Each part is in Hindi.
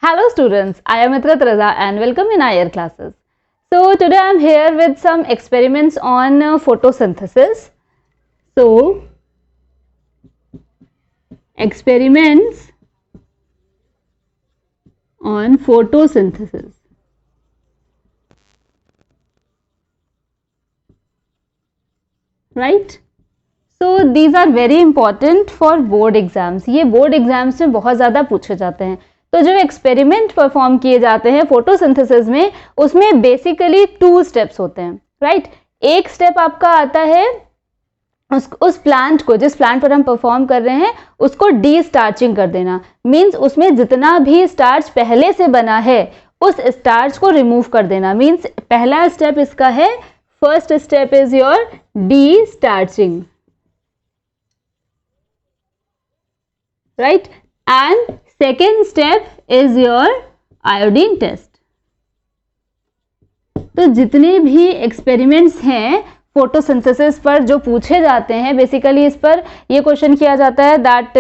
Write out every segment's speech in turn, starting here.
Hello students, I am Itrat Raza and welcome in IR classes. So today I am here with some experiments on photosynthesis. So experiments on photosynthesis. Right? So these are very important for board exams. ये board exams में बहुत ज़्यादा पूछे जाते हैं. तो जो एक्सपेरिमेंट परफॉर्म किए जाते हैं फोटोसिंथेसिस में, उसमें बेसिकली 2 स्टेप्स होते हैं, राइट? एक स्टेप आपका आता है उस प्लांट को, जिस प्लांट पर हम परफॉर्म कर रहे हैं उसको डी स्टार्चिंग कर देना. मीन्स उसमें जितना भी स्टार्च पहले से बना है उस स्टार्च को रिमूव कर देना. मीन्स पहला स्टेप इसका है, first step is your destarching, right? And second step is your iodine test. तो जितने भी एक्सपेरिमेंट्स हैं फोटोसिंथेसिस पर जो पूछे जाते हैं, बेसिकली इस पर ये क्वेश्चन किया जाता है that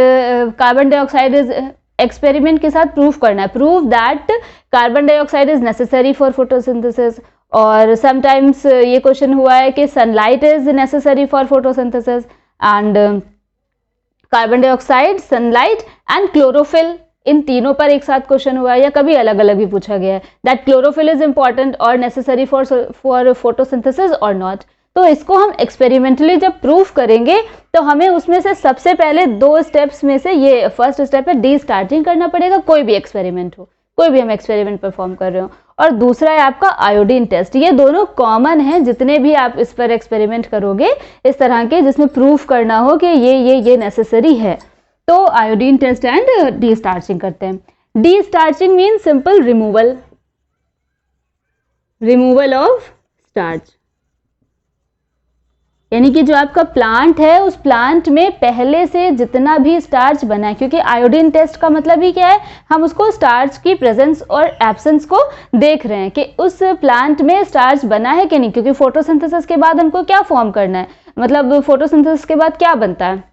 carbon dioxide is, experiment के साथ प्रूफ करना है, prove that carbon dioxide is necessary for photosynthesis. और समटाइम्स ये क्वेश्चन हुआ है कि sunlight is necessary for photosynthesis and carbon dioxide, sunlight and chlorophyll, इन तीनों पर एक साथ क्वेश्चन हुआ है, या कभी अलग अलग भी पूछा गया है दैट क्लोरोफिल इज इंपॉर्टेंट और नेसेसरी फॉर फोटोसिंथेसिस और नॉट. तो इसको हम एक्सपेरिमेंटली जब प्रूफ करेंगे तो हमें उसमें से सबसे पहले 2 स्टेप्स में से ये फर्स्ट स्टेप है डी स्टार्चिंग करना पड़ेगा, कोई भी एक्सपेरिमेंट हो, कोई भी हम एक्सपेरिमेंट परफॉर्म कर रहे हो. और दूसरा है आपका आयोडीन टेस्ट. ये दोनों कॉमन है जितने भी आप इस पर एक्सपेरिमेंट करोगे इस तरह के, जिसमें प्रूफ करना हो कि ये नेसेसरी है. तो iodine test and destarching करते हैं. Destarching mean simple removal of starch, यानी कि जो आपका प्लांट है उस प्लांट में पहले से जितना भी स्टार्च बना है, क्योंकि आयोडीन टेस्ट का मतलब ही क्या है, हम उसको स्टार्च की प्रेजेंस और एब्सेंस को देख रहे हैं कि उस प्लांट में स्टार्च बना है कि नहीं. क्योंकि फोटोसिंथेसिस के बाद हमको क्या फॉर्म करना है, मतलब फोटोसिंथेसिस के बाद क्या बनता है,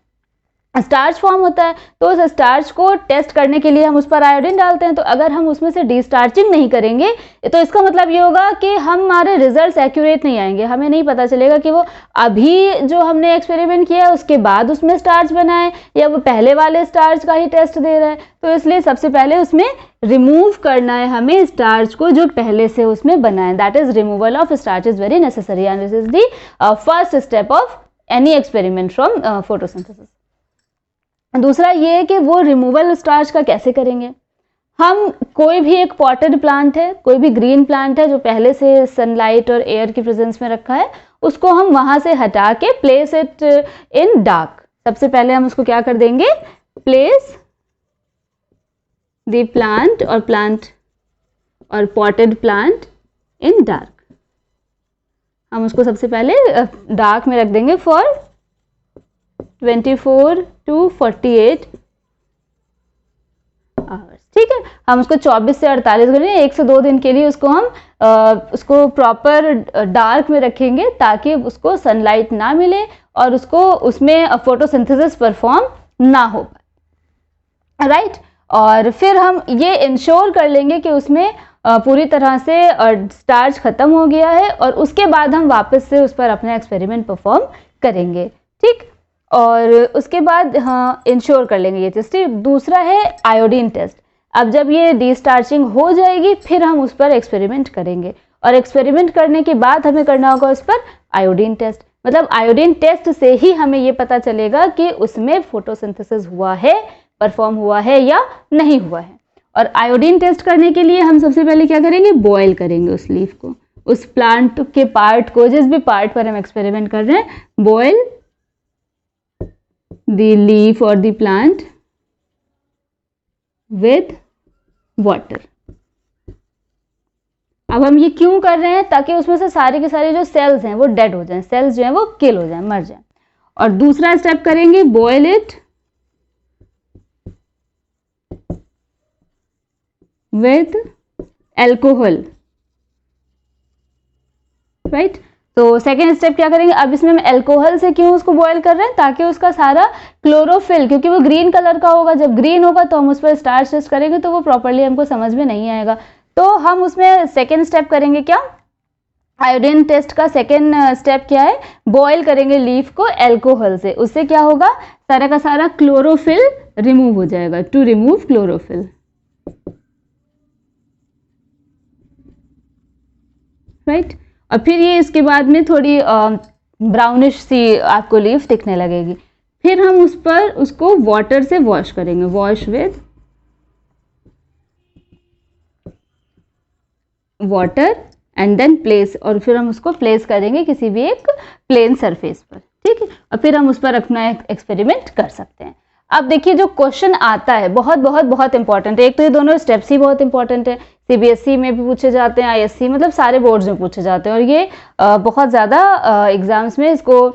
स्टार्च फॉर्म होता है. तो उस स्टार्च को टेस्ट करने के लिए हम उस पर आयोडीन डालते हैं. तो अगर हम उसमें से डिस्टार्चिंग नहीं करेंगे तो इसका मतलब ये होगा कि हमारे रिजल्ट्स एक्यूरेट नहीं आएंगे, हमें नहीं पता चलेगा कि वो अभी जो हमने एक्सपेरिमेंट किया है उसके बाद उसमें स्टार्च बना है या वो पहले वाले स्टार्च का ही टेस्ट दे रहा है. तो इसलिए सबसे पहले उसमें रिमूव करना है हमें स्टार्च को जो पहले से उसमें बना है. That is removal of starch is very necessary and this is the first step of any experiment from photosynthesis. दूसरा ये है कि वो रिमूवल स्टार्च का कैसे करेंगे. हम कोई भी एक पॉटेड प्लांट है, कोई भी ग्रीन प्लांट है जो पहले से सनलाइट और एयर की प्रेजेंस में रखा है, उसको हम वहां से हटा के प्लेस इट इन डार्क. सबसे पहले हम उसको क्या कर देंगे, प्लेस द प्लांट और पॉटेड प्लांट इन डार्क. हम उसको सबसे पहले डार्क में रख देंगे फॉर 24 to 48 आवर्स. ठीक है, हम उसको 24 से 48 घंटे, 1 से 2 दिन के लिए उसको हम उसको प्रॉपर डार्क में रखेंगे ताकि उसको सनलाइट ना मिले और उसको उसमें फोटोसिंथेसिस परफॉर्म ना हो पाए, राइट? और फिर हम ये इंश्योर कर लेंगे कि उसमें पूरी तरह से स्टार्च खत्म हो गया है और उसके बाद हम वापस से उस पर अपना एक्सपेरिमेंट परफॉर्म करेंगे. ठीक, और उसके बाद हाँ इंश्योर कर लेंगे ये चीज़. दूसरा है आयोडीन टेस्ट. अब जब ये डिस्टार्चिंग हो जाएगी फिर हम उस पर एक्सपेरिमेंट करेंगे और एक्सपेरिमेंट करने के बाद हमें करना होगा उस पर आयोडीन टेस्ट. मतलब आयोडीन टेस्ट से ही हमें ये पता चलेगा कि उसमें फोटोसिंथेसिस हुआ है, परफॉर्म हुआ है या नहीं हुआ है. और आयोडीन टेस्ट करने के लिए हम सबसे पहले क्या करेंगे, बॉयल करेंगे उस लीफ को, उस प्लांट के पार्ट को, जिस भी पार्ट पर हम एक्सपेरिमेंट कर रहे हैं. Boil the leaf or the plant with water. अब हम ये क्यों कर रहे हैं, ताकि उसमें से सारे के सारे जो सेल्स हैं वो डेड हो जाएं, सेल्स जो हैं वो किल हो जाएं, मर जाएं. और दूसरा स्टेप करेंगे, boil it with alcohol, right? तो सेकेंड स्टेप क्या करेंगे, अब इसमें हम अल्कोहल से क्यों उसको बॉयल कर रहे हैं, ताकि उसका सारा क्लोरोफिल, क्योंकि वो ग्रीन कलर का होगा, जब ग्रीन होगा तो हम उस पर स्टार्च टेस्ट करेंगे तो वो प्रॉपरली हमको समझ में नहीं आएगा। तो हम उसमें सेकेंड स्टेप करेंगे क्या, आयोडीन टेस्ट का सेकेंड स्टेप क्या है, बॉयल करेंगे लीफ को अल्कोहल से। उससे क्या होगा, सारा का सारा क्लोरोफिल रिमूव हो जाएगा, टू रिमूव क्लोरोफिल, राइट। और फिर ये इसके बाद में थोड़ी ब्राउनिश सी आपको लीफ दिखने लगेगी। फिर हम उस पर उसको वाटर से वॉश करेंगे, wash with water and then place, और फिर हम उसको प्लेस करेंगे किसी भी एक प्लेन सरफेस पर, ठीक है। और फिर हम उस पर अपना एक एक्सपेरिमेंट कर सकते हैं। अब देखिए जो क्वेश्चन आता है बहुत बहुत बहुत इंपॉर्टेंट है। एक तो ये दोनों स्टेप्स ही बहुत इंपॉर्टेंट है, सीबीएसई में भी पूछे जाते हैं, आईएससी मतलब सारे बोर्ड्स में पूछे जाते हैं, और ये बहुत ज़्यादा एग्जाम्स में इसको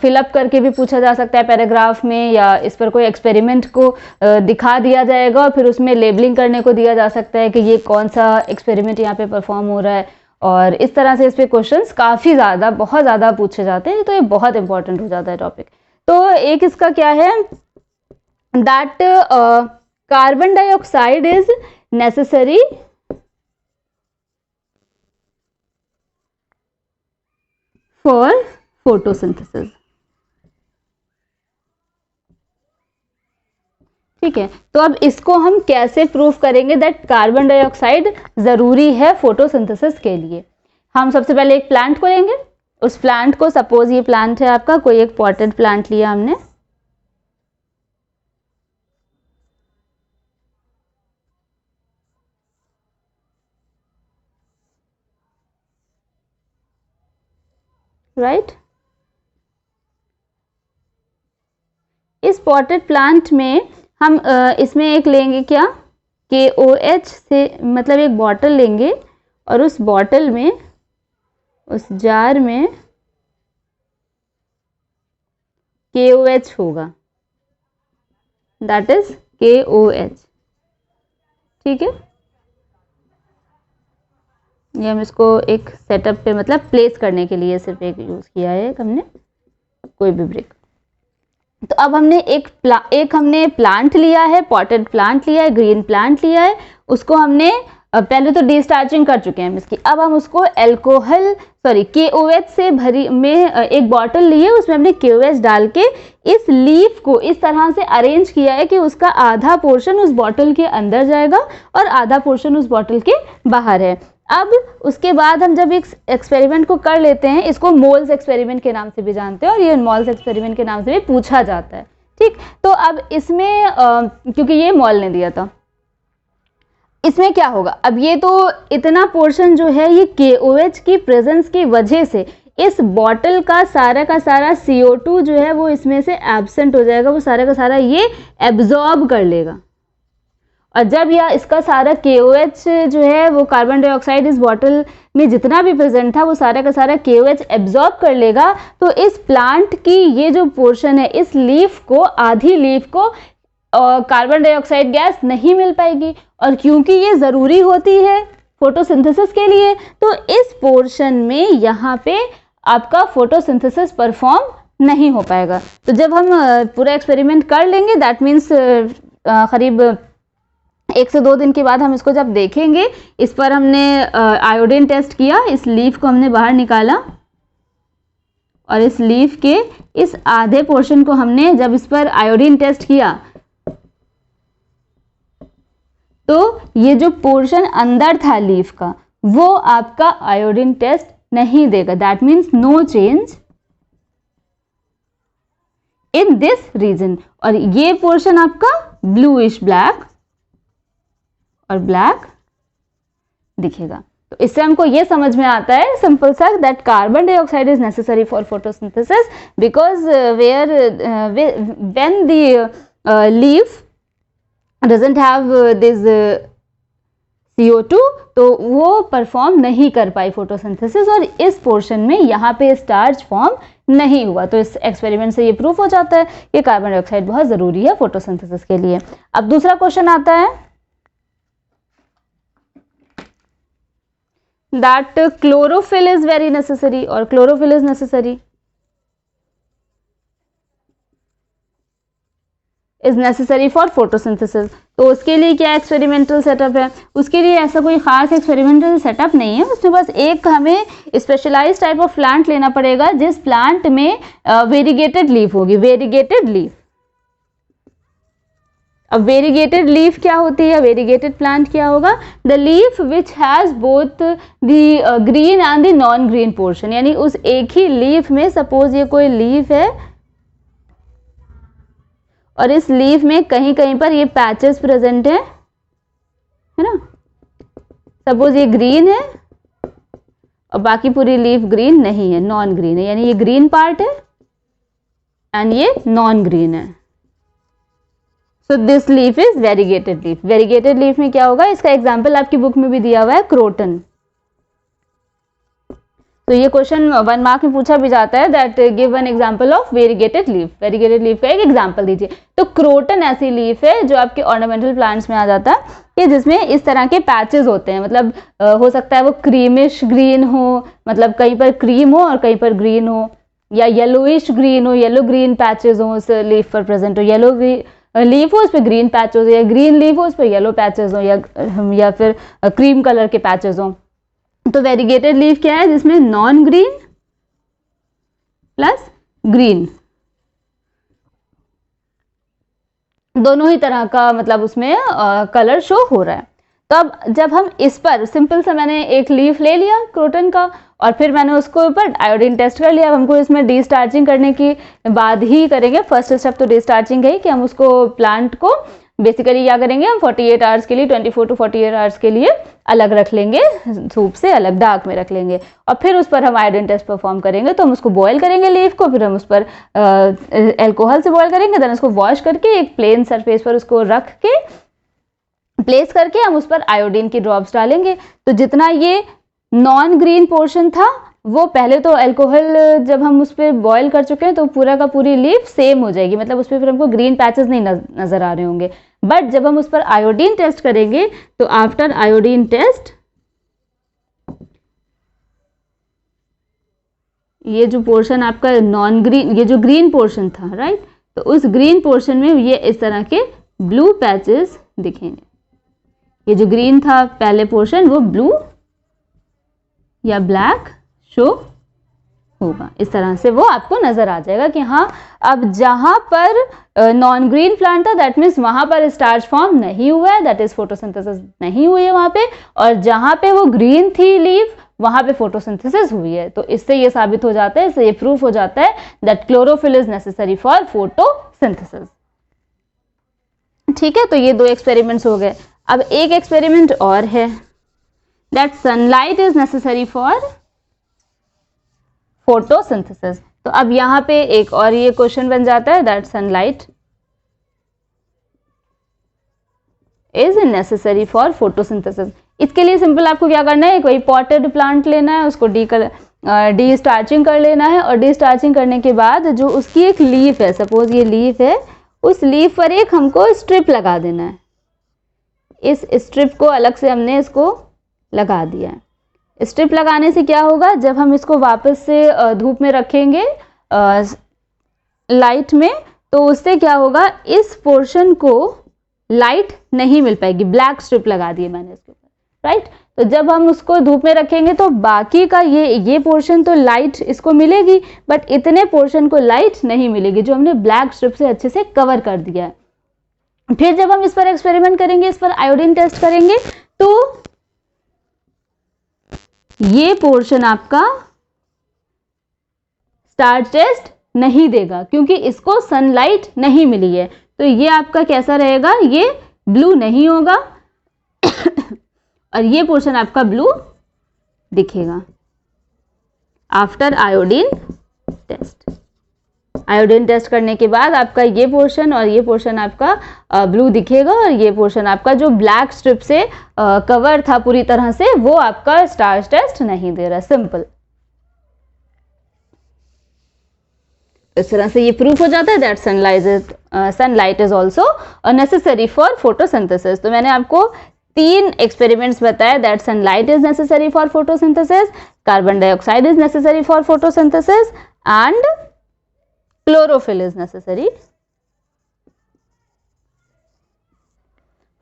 फिलअप करके भी पूछा जा सकता है पैराग्राफ में, या इस पर कोई एक्सपेरिमेंट को दिखा दिया जाएगा और फिर उसमें लेबलिंग करने को दिया जा सकता है कि ये कौन सा एक्सपेरिमेंट यहाँ पे परफॉर्म हो रहा है, और इस तरह से इस पे क्वेश्चंस काफ़ी ज़्यादा बहुत ज़्यादा पूछे जाते हैं। तो ये बहुत इंपॉर्टेंट हो जाता है टॉपिक। तो एक इसका क्या है, that carbon dioxide is necessary for photosynthesis, ठीक है। तो अब इसको हम कैसे प्रूफ करेंगे दैट कार्बन डाइऑक्साइड जरूरी है फोटोसिंथेसिस के लिए। हम सबसे पहले एक प्लांट को लेंगे, उस प्लांट को, सपोज ये प्लांट है आपका, कोई एक पॉटेड प्लांट लिया हमने, राइट। इस पॉटेड प्लांट में हम इसमें एक लेंगे क्या, KOH से, मतलब एक बॉटल लेंगे और उस बॉटल में, उस जार में KOH होगा, दैट इज KOH, ठीक है। ये हम इसको एक सेटअप पे मतलब प्लेस करने के लिए सिर्फ एक यूज किया है हमने, कोई भी ब्रिक। तो अब हमने एक हमने प्लांट लिया है, पॉटेड प्लांट लिया है, ग्रीन प्लांट लिया है, उसको हमने पहले तो डिस्टार्चिंग कर चुके हैं हम इसकी। अब हम उसको KOH से भरी में एक बॉटल ली है, उसमें हमने KOH डाल के इस लीफ को इस तरह से अरेंज किया है कि उसका आधा पोर्शन उस बॉटल के अंदर जाएगा और आधा पोर्शन उस बॉटल के बाहर है। अब उसके बाद हम जब इस एक्सपेरिमेंट को कर लेते हैं, इसको मोल्स एक्सपेरिमेंट के नाम से भी जानते हैं और ये मोल्स एक्सपेरिमेंट के नाम से भी पूछा जाता है, ठीक। तो अब इसमें क्योंकि ये मोल ने दिया था, इसमें क्या होगा, अब ये तो इतना पोर्शन जो है ये KOH की प्रेजेंस की वजह से इस बॉटल का सारा CO2 जो है वो इसमें से एब्सेंट हो जाएगा, वो सारा का सारा ये एब्जॉर्ब कर लेगा। और जब यह इसका सारा KOH जो है वो कार्बन डाइऑक्साइड इस बॉटल में जितना भी प्रेजेंट था वो सारा का सारा KOH एब्जॉर्ब कर लेगा, तो इस प्लांट की ये जो पोर्शन है, इस लीफ को, आधी लीफ को कार्बन डाइऑक्साइड गैस नहीं मिल पाएगी, और क्योंकि ये ज़रूरी होती है फोटोसिंथेसिस के लिए, तो इस पोर्शन में यहाँ पे आपका फोटोसिंथेसिस परफॉर्म नहीं हो पाएगा। तो जब हम पूरा एक्सपेरिमेंट कर लेंगे, दैट मीन्स करीब 1 से 2 दिन के बाद हम इसको जब देखेंगे, इस पर हमने आयोडीन टेस्ट किया, इस लीफ को हमने बाहर निकाला और इस लीफ के इस आधे पोर्शन को हमने जब इस पर आयोडीन टेस्ट किया, तो ये जो पोर्शन अंदर था लीफ का वो आपका आयोडीन टेस्ट नहीं देगा, that means no change in this region. और ये पोर्शन आपका ब्लूइश ब्लैक और ब्लैक दिखेगा। तो इससे हमको ये समझ में आता है सिंपल सा, that carbon dioxide is necessary for photosynthesis because when the leaf doesn't have this CO2, तो वो परफॉर्म नहीं कर पाई फोटोसिंथेसिस, और इस पोर्शन में यहाँ पे स्टार्च फॉर्म नहीं हुआ। तो इस एक्सपेरिमेंट से ये प्रूफ हो जाता है कि कार्बन डाइऑक्साइड बहुत ज़रूरी है फोटोसिंथेसिस के लिए। अब दूसरा क्वेश्चन आता है, that chlorophyll is very necessary, or chlorophyll is necessary, is necessary for photosynthesis. तो उसके लिए क्या एक्सपेरिमेंटल सेटअप है? उसके लिए ऐसा कोई खास एक्सपेरिमेंटल सेटअप नहीं है, उसमें बस एक हमें स्पेशलाइज टाइप ऑफ प्लांट लेना पड़ेगा जिस प्लांट में वेरीगेटेड लीफ होगी, वेरीगेटेड लीफ। अब वेरीगेटेड लीफ क्या होती है? वेरीगेटेड प्लांट क्या होगा? The leaf which has both the green and the non green portion, यानी उस एक ही लीफ में सपोज ये कोई लीफ है और इस लीफ में कहीं कहीं पर ये पैचेस प्रेजेंट है ना, सपोज ये ग्रीन है और बाकी पूरी लीफ ग्रीन नहीं है, नॉन ग्रीन है, यानी ये ग्रीन पार्ट है एंड ये नॉन ग्रीन है। So this leaf is variegated leaf. Variegated leaf में क्या होगा? इसका एग्जाम्पल आपकी बुक में भी दिया हुआ है, क्रोटन। तो ये क्वेश्चन 1 मार्क में पूछा भी जाता है, that give an example of variegated leaf. Variegated leaf का एक एग्जांपल दीजिए। तो क्रोटन ऐसी लीफ है जो आपके ऑर्नामेंटल प्लांट्स में आ जाता है कि जिसमें इस तरह के पैचेस होते हैं, मतलब हो सकता है वो क्रीमिश ग्रीन हो, मतलब कहीं पर क्रीम हो और कहीं पर ग्रीन हो, या येलोइश ग्रीन हो, येलो ग्रीन पैचेस हो उस लीफ पर प्रेजेंट हो, येलो लीफ हो उस पर ग्रीन पैचेस हो, या ग्रीन लीफ हो उस पर येलो पैचेस हो, या फिर क्रीम कलर के पैचेस हो। तो वेरीगेटेड लीफ क्या है? जिसमें नॉन ग्रीन प्लस ग्रीन दोनों ही तरह का मतलब उसमें कलर शो हो रहा है। तो अब जब हम इस पर सिंपल सा मैंने एक लीफ ले लिया क्रोटन का और फिर मैंने उसको ऊपर आयोडीन टेस्ट कर लिया। अब हमको इसमें डिस्टार्चिंग करने की बाद ही करेंगे, फर्स्ट स्टेप तो डिस्टार्चिंग है कि हम उसको प्लांट को बेसिकली क्या करेंगे, हम 48 आवर्स के लिए 24 to 48 आवर्स के लिए अलग रख लेंगे, धूप से अलग डार्क में रख लेंगे और फिर उस पर हम आयोडीन टेस्ट परफॉर्म करेंगे। तो हम उसको बॉयल करेंगे लीफ को, फिर हम उस पर अल्कोहल से बॉयल करेंगे, देन उसको वॉश करके एक प्लेन सरफेस पर उसको रख के प्लेस करके हम उस पर आयोडीन की ड्रॉप्स डालेंगे। तो जितना ये नॉन ग्रीन पोर्शन था वो पहले तो अल्कोहल जब हम उस पर बॉयल कर चुके हैं तो पूरा का पूरी लीफ सेम हो जाएगी, मतलब उस पर फिर हमको ग्रीन पैचेस नहीं नजर आ रहे होंगे। बट जब हम उस पर आयोडीन टेस्ट करेंगे तो आफ्टर आयोडीन टेस्ट ये जो पोर्शन आपका नॉन ग्रीन, ये जो ग्रीन पोर्शन था राइट, तो उस ग्रीन पोर्शन में ये इस तरह के ब्लू पैचेस दिखेंगे। ये जो ग्रीन था पहले पोर्शन वो ब्लू या ब्लैक शो होगा, इस तरह से वो आपको नजर आ जाएगा कि हाँ अब जहां पर नॉन ग्रीन प्लांट था दैट मीन्स वहां पर स्टार्च फॉर्म नहीं हुआ है, दैट इज फोटोसिंथेसिस नहीं हुई है वहां पे, और जहां पे वो ग्रीन थी लीफ वहां पे फोटोसिंथेसिस हुई है। तो इससे ये साबित हो जाता है, इससे ये प्रूफ हो जाता है that chlorophyll is necessary for photosynthesis. ठीक है, तो ये 2 एक्सपेरिमेंट्स हो गए। अब एक एक्सपेरिमेंट और है, that sunlight is necessary for photosynthesis. तो अब यहाँ पे एक और ये क्वेश्चन बन जाता है, that sunlight is necessary for photosynthesis. इसके लिए सिंपल आपको क्या करना है, कोई पॉटेड प्लांट लेना है, उसको डिस्टार्चिंग कर लेना है और डिस्टार्चिंग करने के बाद जो उसकी एक लीफ है, सपोज ये लीफ है, उस लीफ पर एक हमको स्ट्रिप लगा देना है। इस स्ट्रिप को अलग से हमने इसको लगा दिया है। स्ट्रिप लगाने से क्या होगा, जब हम इसको वापस से धूप में रखेंगे लाइट में, तो उससे क्या होगा, इस पोर्शन को लाइट नहीं मिल पाएगी। ब्लैक स्ट्रिप लगा दी है मैंने इसके ऊपर राइट। तो जब हम उसको धूप में रखेंगे तो बाकी का ये पोर्शन तो लाइट इसको मिलेगी, बट इतने पोर्शन को लाइट नहीं मिलेगी जो हमने ब्लैक स्ट्रिप से अच्छे से कवर कर दिया है। फिर जब हम इस पर एक्सपेरिमेंट करेंगे, इस पर आयोडीन टेस्ट करेंगे, तो ये पोर्शन आपका स्टार्च टेस्ट नहीं देगा क्योंकि इसको सनलाइट नहीं मिली है। तो ये आपका कैसा रहेगा, ये ब्लू नहीं होगा और ये पोर्शन आपका ब्लू दिखेगा after iodine test. Iodine test करने के बाद आपका ये पोर्शन और ये पोर्शन आपका ब्लू दिखेगा और ये पोर्शन आपका जो ब्लैक स्ट्रिप से कवर था पूरी तरह से, वो आपका स्टार्च टेस्ट नहीं दे रहा। सिंपल, इस तरह से ये प्रूफ हो जाता है that sunlight is also necessary for photosynthesis. तो मैंने आपको तीन एक्सपेरिमेंट्स बताए that sunlight is necessary for photosynthesis, carbon dioxide is necessary for photosynthesis and chlorophyll is necessary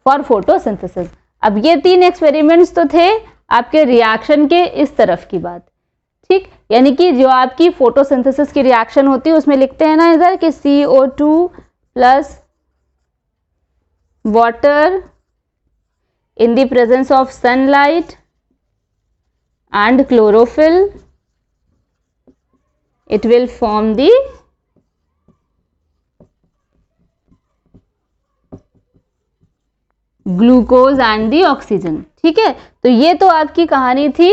for photosynthesis. अब ये तीन एक्सपेरिमेंट्स तो थे आपके रिएक्शन के इस तरफ की बात, ठीक, यानी कि जो आपकी फोटोसिंथेसिस की रिएक्शन होती है उसमें लिखते हैं ना इधर कि CO2 plus water in the presence of sunlight and chlorophyll, it will form the glucose and the oxygen. ठीक है, तो ये तो आपकी कहानी थी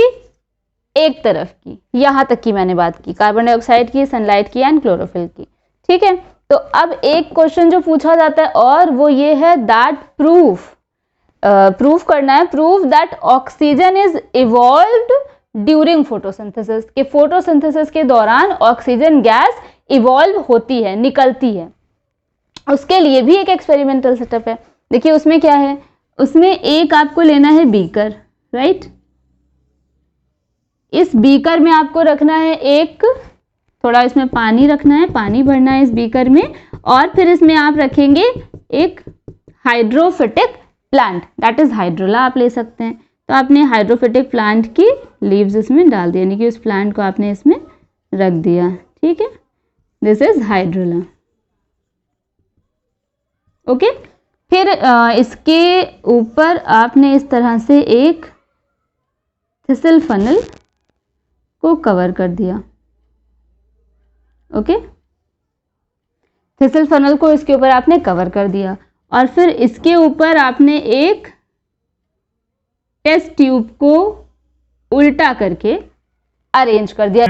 एक तरफ की, यहां तक की मैंने बात की, कार्बन डाइऑक्साइड की, सनलाइट की एंड क्लोरोफिल की। ठीक है, तो अब एक क्वेश्चन जो पूछा जाता है और वो ये है दैट प्रूफ करना है, proof that oxygen is evolved during photosynthesis, के फोटोसिंथेसिस के दौरान ऑक्सीजन गैस इवॉल्व होती है, निकलती है। उसके लिए भी एक एक्सपेरिमेंटल सेटअप है। देखिए उसमें क्या है, उसमें एक आपको लेना है बीकर, राइट, इस बीकर में आपको रखना है एक, थोड़ा इसमें पानी रखना है, पानी भरना है इस बीकर में, और फिर इसमें आप रखेंगे एक हाइड्रोफिटिक प्लांट, दैट इज हाइड्रोला आप ले सकते हैं। तो आपने हाइड्रोफिटिक प्लांट की लीव्स इसमें डाल दी, यानी कि उस प्लांट को आपने इसमें रख दिया। ठीक है, दिस इज हाइड्रोला। ओके, फिर इसके ऊपर आपने इस तरह से एक थिसल फनल को कवर कर दिया। ओके, थिसल फनल को इसके ऊपर आपने कवर कर दिया, और फिर इसके ऊपर आपने एक टेस्ट ट्यूब को उल्टा करके अरेंज कर दिया।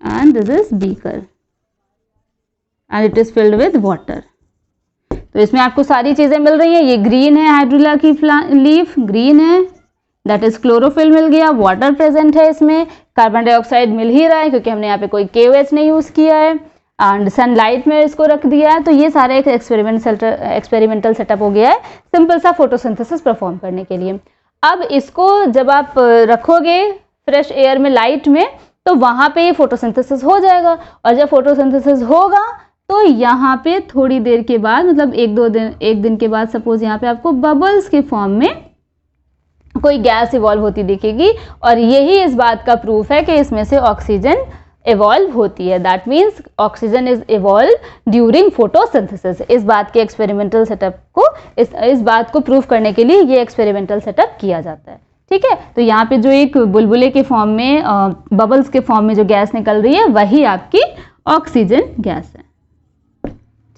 And this is beaker and it is filled with water. तो इसमें आपको सारी चीजें मिल रही हैं, ये ग्रीन है हाइड्रोला की लीफ, ग्रीन है, दैट इज क्लोरोफिल मिल गया, वाटर प्रेजेंट है इसमें, कार्बन डाइऑक्साइड मिल ही रहा है क्योंकि हमने यहाँ पे कोई KOH नहीं यूज किया है, एंड सनलाइट में इसको रख दिया है। तो ये सारा एक एक्सपेरिमेंटल सेटअप हो गया है सिंपल सा फोटोसिंथेसिस परफॉर्म करने के लिए। अब इसको जब आप रखोगे फ्रेश एयर में, लाइट में, तो वहां पे फोटोसिंथेसिस हो जाएगा, और जब फोटोसिंथेसिस होगा तो यहाँ पे थोड़ी देर के बाद, मतलब एक दिन के बाद सपोज यहाँ पे आपको बबल्स के फॉर्म में कोई गैस इवॉल्व होती दिखेगी, और यही इस बात का प्रूफ है कि इसमें से ऑक्सीजन इवॉल्व होती है। That means oxygen is evolve during photosynthesis. इस बात के एक्सपेरिमेंटल सेटअप को, इस बात को प्रूफ करने के लिए ये एक्सपेरिमेंटल सेटअप किया जाता है। ठीक है, तो यहाँ पे जो एक बुलबुले के फॉर्म में, बबल्स के फॉर्म में जो गैस निकल रही है वही आपकी ऑक्सीजन गैस है।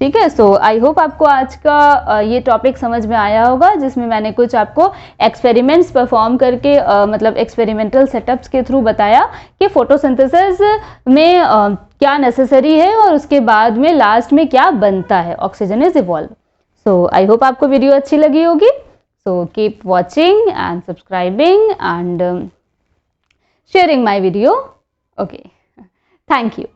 ठीक है, सो आई होप आपको आज का ये टॉपिक समझ में आया होगा, जिसमें मैंने कुछ आपको एक्सपेरिमेंट्स परफॉर्म करके मतलब एक्सपेरिमेंटल सेटअप्स के थ्रू बताया कि फोटोसिंथेसिस में क्या नेसेसरी है और उसके बाद में लास्ट में क्या बनता है, oxygen is evolve. So I hope आपको वीडियो अच्छी लगी होगी। So keep watching and subscribing and sharing my video. Okay, thank you.